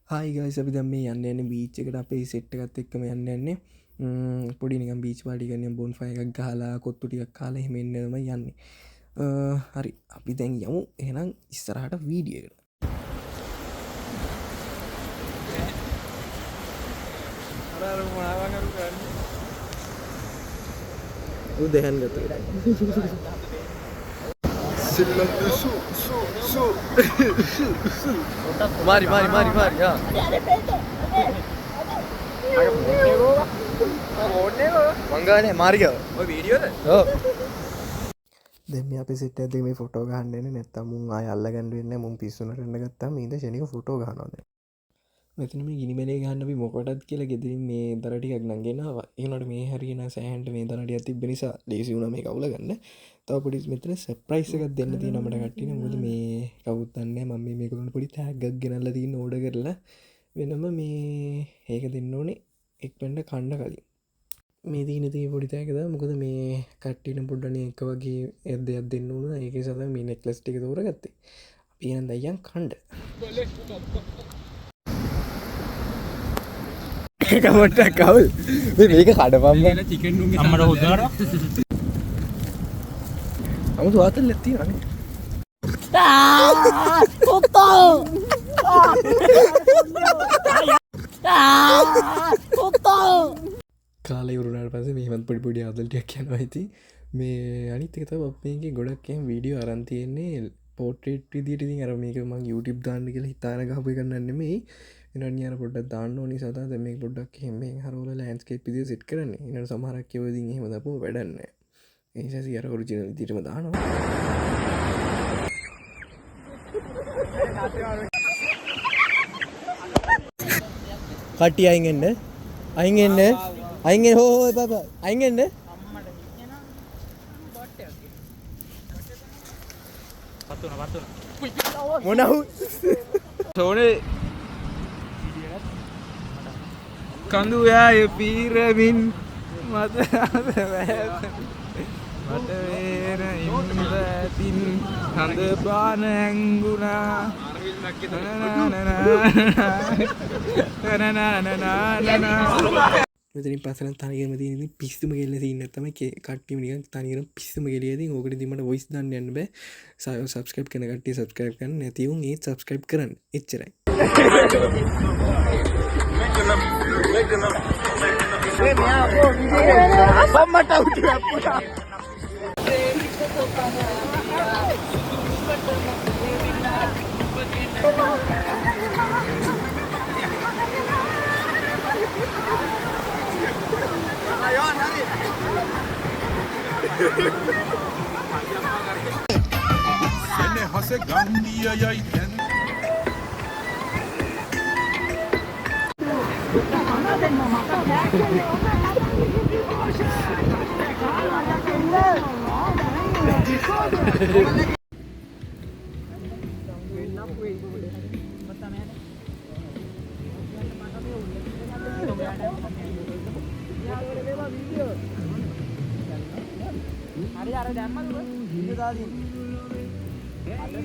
Hi guys අපි දැන් මේ යන්න යන්නේ බීච් එකට අපේ සෙට් එකත් එක්කම යන්න යන්නේ පොඩි නිකන් බීච් පාටි එකක් බොන් ෆයර් එකක් ගහලා කොත්තු ටිකක් කාලා එහෙම එන්න තමයි යන්නේ හරි අපි දැන් යමු එහෙනම් ඉස්සරහට වීඩියෝ එකට අර මොනවා කරු කරන්නේ උ දෙහන් ගත Mari, ya. Mangga mari ya. Oh video dah. Oh. දැන් මේ අපේ සෙට් එකේ මේ ෆොටෝ ගහන්න එන්නේ නැත්තම් මුන් ආය අල්ලගන්න වෙන්නේ මුන් පිස්සුනට යන්න ගත්තාම මේ ඉඳ ශනික ෆොටෝ ගහනවා දැන්. මෙතන මේ ගිනි මැලේ ගහන්න අපි මොකටද කියලා ගෙදරින් මේ දර ටිකක් නම් ගෙනාවා. ඒ උනාට මේ හරියන සෑහන්ට මේ දර ටිකක් තිබ්බ නිසා ලේසි වුණා මේක අවුල ගන්න. තව පොඩි මෙතන සර්ප්‍රයිස් එකක් දෙන්න තියෙනවා මට කට්ටියට. මොකද මේ කවුරුත් දන්නේ නැහැ මම මේගොල්ලන්ට පොඩි ටැග් එකක් ගෙනල්ලා තියෙන ඕඩර් කරලා වෙනම මේ ඒක දෙන්න ඕනේ එක්වෙන්න කන්න කලින්. මේ තියෙන පොඩි ටැග් එක මොකද මේ කට්ටියට පොඩ්ඩක් එක වගේ දෙයක් දෙන්න ඕන. ඒකේ සඳහන් මේ නෙක්ලස් ටික තෝරගත්තේ. අපි යන් දයන් කන්න. කමට්ටක් කවුල් මේක කඩපම් අම්මට හොදාර අමුතු වාතල් ලැත්තිය වනේ කාලයවරුණට පස මේමත් පොඩි පොඩි අදල්ටයක් යනවා ඇති මේ අනිත්තක තව අපගේ ගොඩක්කම වීඩියෝ අරන්තියන්නේ පෝට්‍රේට් විදිට ඉතින් අර මේක මං YouTube දාන්න කියලා හිතාන ගහපු කරන්න මේ එනනියර පොඩ්ඩක් දාන්න ඕනි සතා දැන් මේ පොඩ්ඩක් එහෙම හරවල ලෑන්ඩ්ස්කේප් විදිය සෙට් කරන්නේ ඊට සමහරක් ඒවා ඉතින් එහෙම දාපුව වැඩක් නැහැ ඒ නිසා සියර ඔරිජිනල් විදියටම දානවා කට්ටිය අයින් එන්න හෝ බබා අයින් එන්න මොනහු සෝනේ කඳු යාය පීරමින් මත මට වේර ඉන්දතින් හඳ පාන ඇංගුණා මෙතනින් පස්සෙන් තනියම තියෙන පිස්සුම කෙල්ල තියෙන තමයි කට්ටියම නිකන් තනියම පිස්සුම කෙලියදී ඕකට ඉතින් මට වොයිස් දාන්න යන්න බෑ සබ්ස්ක්‍රයිබ් කරන කට්ටිය සබ්ස්ක්‍රයිබ් කරන්න නැති උන් ඒත් සබ්ස්ක්‍රයිබ් කරන්න එච්චරයි Senehase Gandhiya yai ten hari ada damar lu video tadi ada